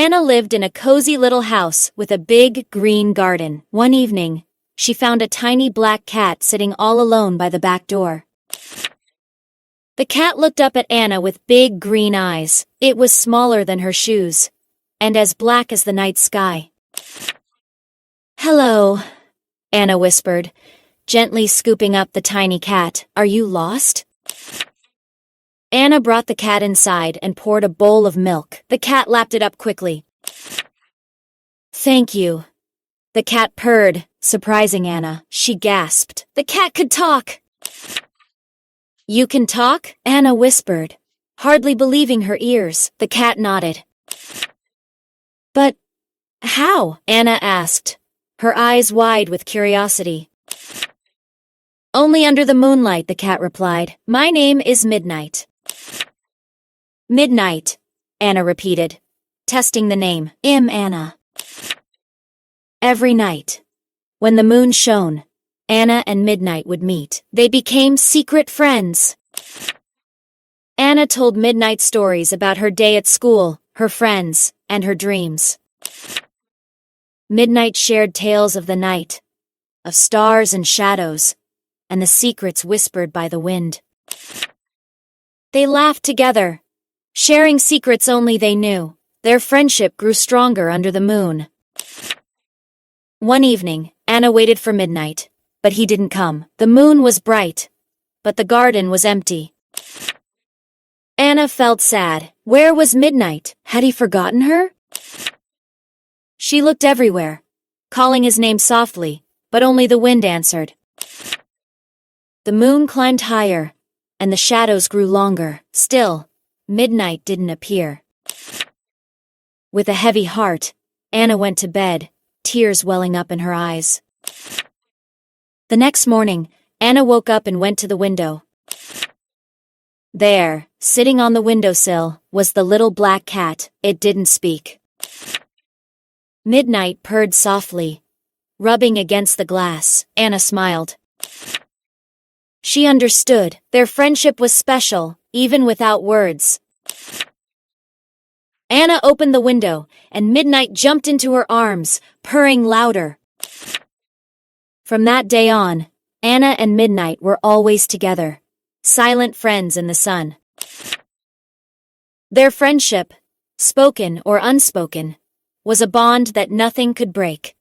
Anna lived in a cozy little house with a big, green garden. One evening, she found a tiny black cat sitting all alone by the back door. The cat looked up at Anna with big green eyes. It was smaller than her shoes, and as black as the night sky. "Hello," Anna whispered, gently scooping up the tiny cat. "Are you lost?" Anna brought the cat inside and poured a bowl of milk. The cat lapped it up quickly. "Thank you." The cat purred, surprising Anna. She gasped. The cat could talk! "You can talk?" Anna whispered, hardly believing her ears. The cat nodded. "But how?" Anna asked, her eyes wide with curiosity. "Only under the moonlight," the cat replied. "My name is Midnight." "Midnight," Anna repeated, testing the name. Anna." Every night, when the moon shone, Anna and Midnight would meet. They became secret friends. Anna told Midnight stories about her day at school, her friends, and her dreams. Midnight shared tales of the night, of stars and shadows, and the secrets whispered by the wind. They laughed together, sharing secrets only they knew. Their friendship grew stronger under the moon. One evening, Anna waited for Midnight, but he didn't come. The moon was bright, but the garden was empty. Anna felt sad. Where was Midnight? Had he forgotten her? She looked everywhere, calling his name softly, but only the wind answered. The moon climbed higher, and the shadows grew longer. Still, Midnight didn't appear. With a heavy heart, Anna went to bed, tears welling up in her eyes. The next morning, Anna woke up and went to the window. There, sitting on the windowsill, was the little black cat. It didn't speak. Midnight purred softly, rubbing against the glass. Anna smiled. She understood. Their friendship was special, even without words. Anna opened the window, and Midnight jumped into her arms, purring louder. From that day on, Anna and Midnight were always together, silent friends in the sun. Their friendship, spoken or unspoken, was a bond that nothing could break.